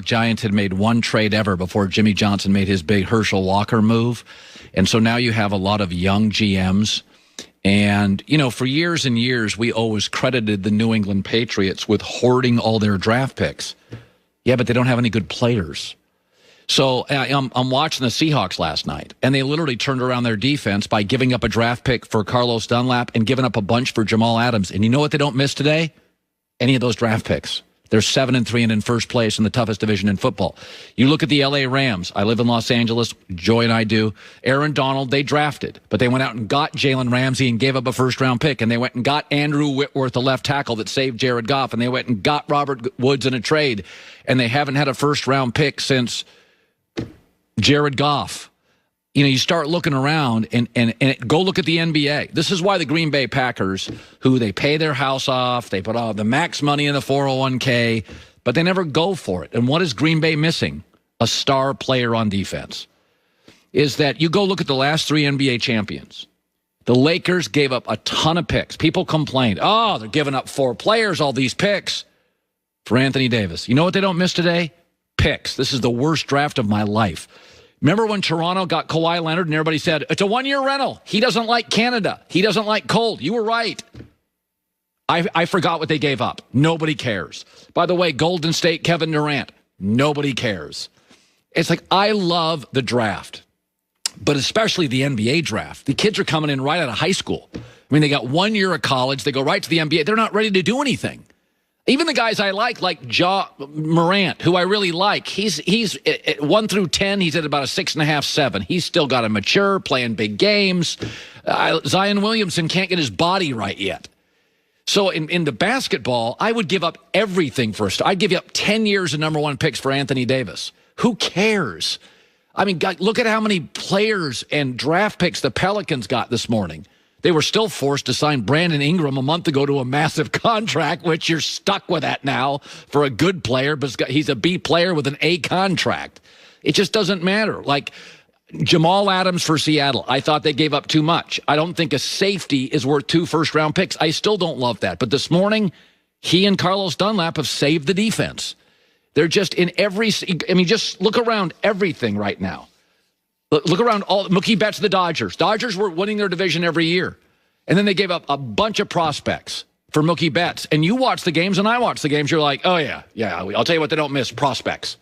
Giants had made one trade ever before Jimmy Johnson made his big Herschel Walker move. And so now you have a lot of young GMs. And, you know, for years and years, we always credited the New England Patriots with hoarding all their draft picks. Yeah, but they don't have any good players. So I'm watching the Seahawks last night, and they literally turned around their defense by giving up a draft pick for Carlos Dunlap and giving up a bunch for Jamal Adams. And you know what they don't miss today? Any of those draft picks. They're 7-3 and in first place in the toughest division in football. You look at the L.A. Rams. I live in Los Angeles. Joy and I do. Aaron Donald, they drafted, but they went out and got Jalen Ramsey and gave up a first-round pick, and they went and got Andrew Whitworth, the left tackle that saved Jared Goff, and they went and got Robert Woods in a trade, and they haven't had a first-round pick since Jared Goff. You know, you start looking around and go look at the NBA. This is why the Green Bay Packers, who they pay their house off, they put all the max money in the 401k, but they never go for it. And what is Green Bay missing? A star player on defense. Is that you go look at the last 3 NBA champions. The Lakers gave up a ton of picks. People complained, oh, they're giving up 4 players, all these picks for Anthony Davis. You know what they don't miss today? Picks. This is the worst draft of my life. Remember when Toronto got Kawhi Leonard and everybody said, it's a 1-year rental. He doesn't like Canada. He doesn't like cold. You were right. I forgot what they gave up. Nobody cares. By the way, Golden State, Kevin Durant. Nobody cares. It's like, I love the draft, but especially the NBA draft. The kids are coming in right out of high school. I mean, they got 1 year of college. They go right to the NBA. They're not ready to do anything. Even the guys I like Ja Morant, who I really like, he's at 1 through 10, he's at about a 6.5, 7. He's still got to mature, playing big games. Zion Williamson can't get his body right yet. So in the basketball, I would give up everything for a star. I'd give you up 10 years of #1 picks for Anthony Davis. Who cares? I mean, look at how many players and draft picks the Pelicans got this morning. They were still forced to sign Brandon Ingram a month ago to a massive contract, which you're stuck with that now for a good player, but he's a B player with an A contract. It just doesn't matter. Like Jamal Adams for Seattle, I thought they gave up too much. I don't think a safety is worth 2 first-round picks. I still don't love that. But this morning, he and Carlos Dunlap have saved the defense. They're just in every – I mean, just look around everything right now. Look around all Mookie Betts, the Dodgers. Dodgers were winning their division every year. And then they gave up a bunch of prospects for Mookie Betts. And you watch the games and I watch the games. You're like, oh, yeah, I'll tell you what they don't miss, prospects.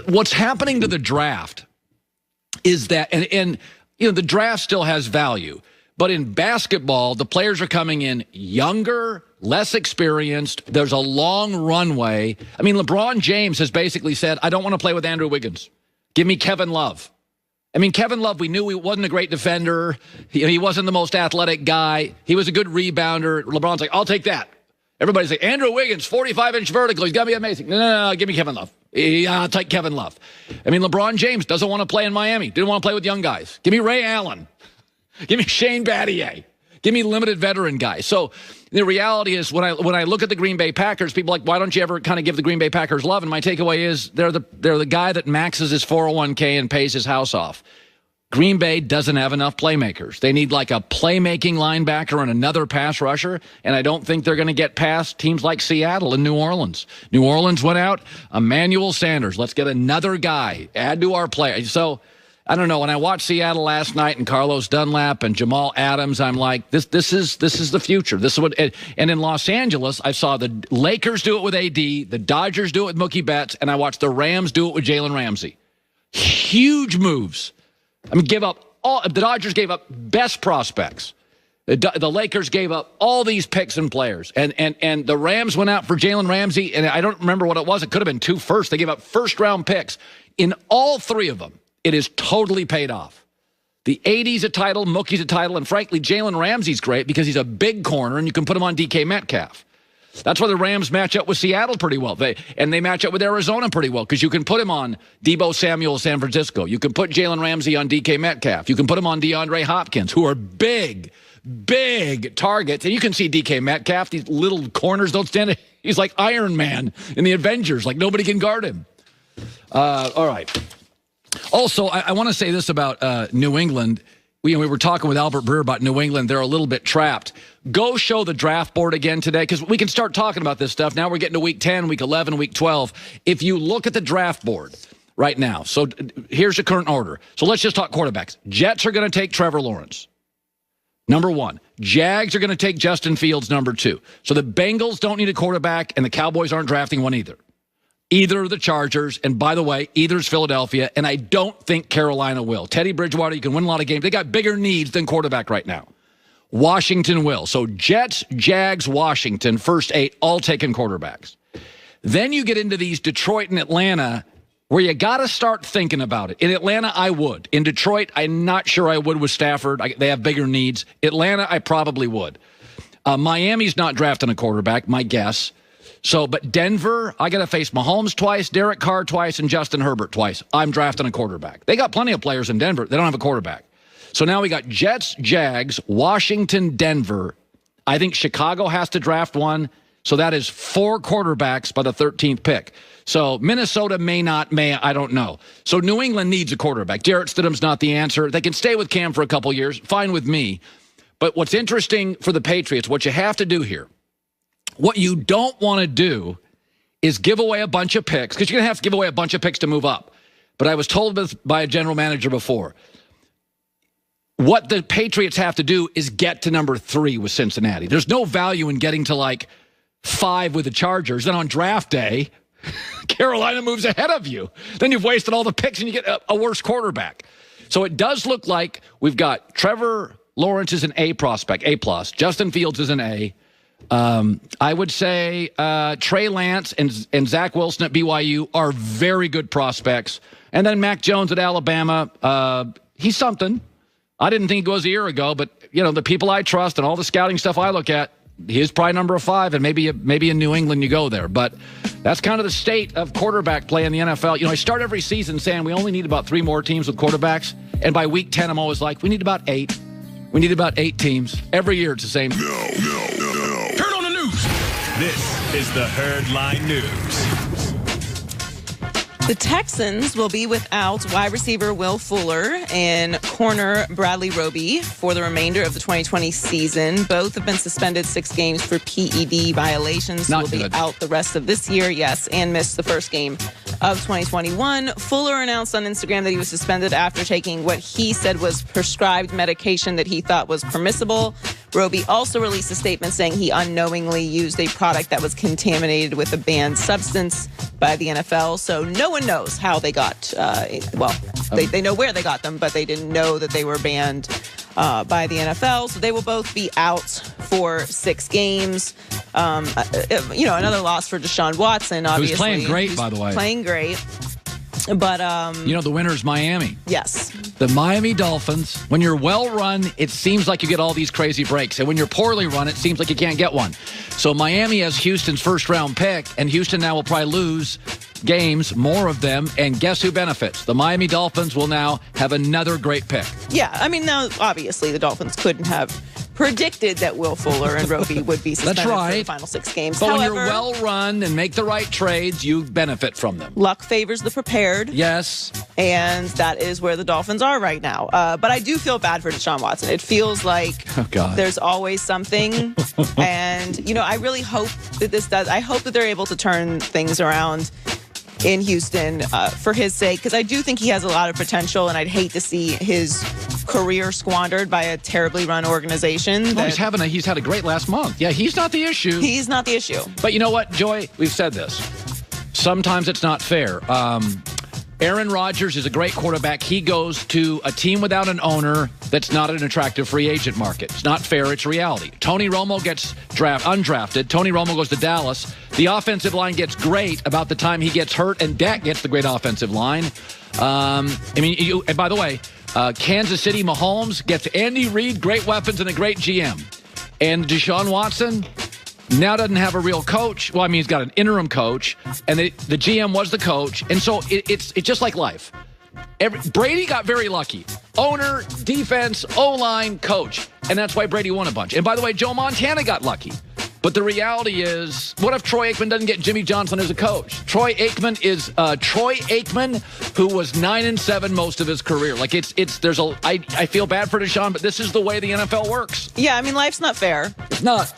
What's happening to the draft is that, and you know, the draft still has value. But in basketball, the players are coming in younger, less experienced. There's a long runway. I mean, LeBron James has basically said, I don't want to play with Andrew Wiggins. Give me Kevin Love. I mean, Kevin Love, we knew he wasn't a great defender. He wasn't the most athletic guy. He was a good rebounder. LeBron's like, I'll take that. Everybody's like, Andrew Wiggins, 45-inch vertical. He's going to be amazing. No, give me Kevin Love. I'll take Kevin Love. I mean, LeBron James doesn't want to play in Miami. Didn't want to play with young guys. Give me Ray Allen. Give me Shane Battier. Give me limited veteran guys. So the reality is when I look at the Green Bay Packers, people are like, why don't you ever kind of give the Green Bay Packers love? And my takeaway is they're the guy that maxes his 401k and pays his house off. Green Bay doesn't have enough playmakers. They need like a playmaking linebacker and another pass rusher, and I don't think they're going to get past teams like Seattle and New Orleans. New Orleans went out, Emmanuel Sanders. Let's get another guy, add to our play. So I don't know. When I watched Seattle last night and Carlos Dunlap and Jamal Adams, I'm like, this is the future. This is what. And in Los Angeles, I saw the Lakers do it with AD, the Dodgers do it with Mookie Betts, and I watched the Rams do it with Jalen Ramsey. Huge moves. I mean, the Dodgers gave up best prospects. The Lakers gave up all these picks and players, and the Rams went out for Jalen Ramsey, and I don't remember what it was. It could have been 2 firsts. They gave up first-round picks in all 3 of them. It is totally paid off. The 80's a title, Mookie's a title, and frankly, Jalen Ramsey's great because he's a big corner, and you can put him on DK Metcalf. That's why the Rams match up with Seattle pretty well. They match up with Arizona pretty well because you can put him on Deebo Samuel, San Francisco. You can put Jalen Ramsey on DK Metcalf. You can put him on DeAndre Hopkins, who are big targets. And you can see DK Metcalf, these little corners don't stand. He's like Iron Man in the Avengers. Like nobody can guard him. All right. Also, I want to say this about New England. we were talking with Albert Breer about New England. They're a little bit trapped. Go show the draft board again today, because we can start talking about this stuff. Now we're getting to week 10, week 11, week 12. If you look at the draft board right now, so here's the current order. So let's just talk quarterbacks. Jets are going to take Trevor Lawrence, number 1. Jags are going to take Justin Fields, number 2. So the Bengals don't need a quarterback, and the Cowboys aren't drafting one either. Either are the Chargers, and by the way, either is Philadelphia, and I don't think Carolina will. Teddy Bridgewater, you can win a lot of games. They got bigger needs than quarterback right now. Washington will. So Jets, Jags, Washington, first 8, all taking quarterbacks. Then you get into these Detroit and Atlanta, where you got to start thinking about it. In Atlanta, I would. In Detroit, I'm not sure I would with Stafford. They have bigger needs. Atlanta, I probably would. Miami's not drafting a quarterback, my guess. So, but Denver, I got to face Mahomes twice, Derek Carr twice, and Justin Herbert twice. I'm drafting a quarterback. They got plenty of players in Denver. They don't have a quarterback. So now we got Jets, Jags, Washington, Denver. I think Chicago has to draft one. So that is 4 quarterbacks by the 13th pick. So Minnesota I don't know. So New England needs a quarterback. Jarrett Stidham's not the answer. They can stay with Cam for a couple years. Fine with me. But what's interesting for the Patriots, what you have to do here, what you don't want to do is give away a bunch of picks, because you're going to have to give away a bunch of picks to move up. But I was told by a general manager before, what the Patriots have to do is get to number 3 with Cincinnati. There's no value in getting to like 5 with the Chargers. Then on draft day, Carolina moves ahead of you. Then you've wasted all the picks and you get a worse quarterback. So it does look like we've got Trevor Lawrence is an A prospect, A+. Justin Fields is an A. I would say Trey Lance and Zach Wilson at BYU are very good prospects. And then Mac Jones at Alabama, he's something. I didn't think he was a year ago, but you know, the people I trust and all the scouting stuff I look at, he's probably number 5, and maybe in New England you go there. But that's kind of the state of quarterback play in the NFL. You know, I start every season saying we only need about 3 more teams with quarterbacks, and by week 10 I'm always like, we need about 8. We need about 8 teams. Every year it's the same. No. Turn on the news. This is the Herdline News. The Texans will be without wide receiver Will Fuller and corner Bradley Roby for the remainder of the 2020 season. Both have been suspended 6 games for PED violations. Will be out the rest of this year, yes, and missed the first game of 2021. Fuller announced on Instagram that he was suspended after taking what he said was prescribed medication that he thought was permissible. Roby also released a statement saying he unknowingly used a product that was contaminated with a banned substance by the NFL. So no one knows how they got, they know where they got them, but they didn't know that they were banned by the NFL. So they will both be out for 6 games. Another loss for Deshaun Watson, obviously. Who's playing great, by the way. Playing great. But the winner is Miami. Yes. The Miami Dolphins, when you're well run, it seems like you get all these crazy breaks. And when you're poorly run, it seems like you can't get one. So Miami has Houston's first round pick, and Houston now will probably lose games, more of them, and guess who benefits? The Miami Dolphins will now have another great pick. Yeah, I mean, now, obviously, the Dolphins couldn't have predicted that Will Fuller and Roby would be suspended for the final 6 games. But however, when you're well-run and make the right trades, you benefit from them. Luck favors the prepared. Yes. And that is where the Dolphins are right now. But I do feel bad for Deshaun Watson. It feels like there's always something. And, I really hope that I hope that they're able to turn things around in Houston for his sake, because I do think he has a lot of potential, and I'd hate to see his career squandered by a terribly run organization. He's had a great last month. Yeah, he's not the issue. He's not the issue. But you know what, Joy? We've said this. Sometimes it's not fair. Aaron Rodgers is a great quarterback. He goes to a team without an owner that's not an attractive free agent market. It's not fair. It's reality. Tony Romo gets undrafted. Tony Romo goes to Dallas. The offensive line gets great about the time he gets hurt, and Dak gets the great offensive line. And by the way, Kansas City Mahomes gets Andy Reid, great weapons, and a great GM. And Deshaun Watson now doesn't have a real coach. Well, I mean, he's got an interim coach, and the GM was the coach. And so it's just like life. Brady got very lucky. Owner, defense, O-line, coach. And that's why Brady won a bunch. And by the way, Joe Montana got lucky. But the reality is, what if Troy Aikman doesn't get Jimmy Johnson as a coach? Troy Aikman is Troy Aikman, who was 9-7 most of his career. Like I feel bad for Deshaun, but this is the way the NFL works. Yeah, I mean, life's not fair. It's not.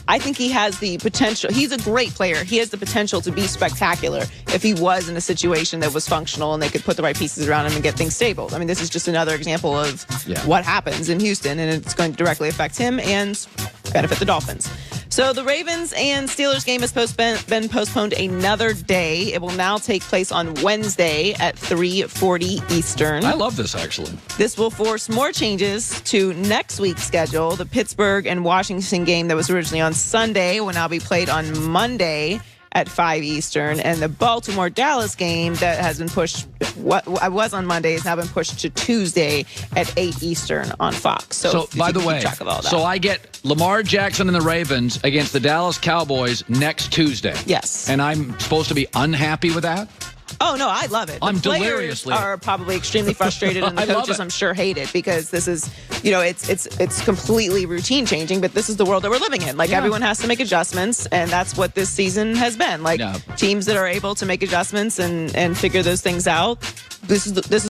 I think he has the potential. He's a great player. He has the potential to be spectacular if he was in a situation that was functional and they could put the right pieces around him and get things stable. I mean, this is just another example of what happens in Houston, and it's going to directly affect him and benefit the Dolphins. So the Ravens and Steelers game has been postponed another day. It will now take place on Wednesday at 3:40 Eastern. I love this, actually. This will force more changes to next week's schedule. The Pittsburgh and Washington game that was originally on Sunday will now be played on Monday at 5 Eastern. And the Baltimore-Dallas game that has been pushed, what was on Monday, has now been pushed to Tuesday at 8 Eastern on Fox. So by the way, so I get Lamar Jackson and the Ravens against the Dallas Cowboys next Tuesday. Yes. And I'm supposed to be unhappy with that? Oh, no, I love it. I'm players deliriously are probably extremely frustrated, and the coaches, I'm sure, hate it because this is, it's completely routine changing, but this is the world that we're living in. Like, everyone has to make adjustments, and that's what this season has been. Like, teams that are able to make adjustments and figure those things out, this is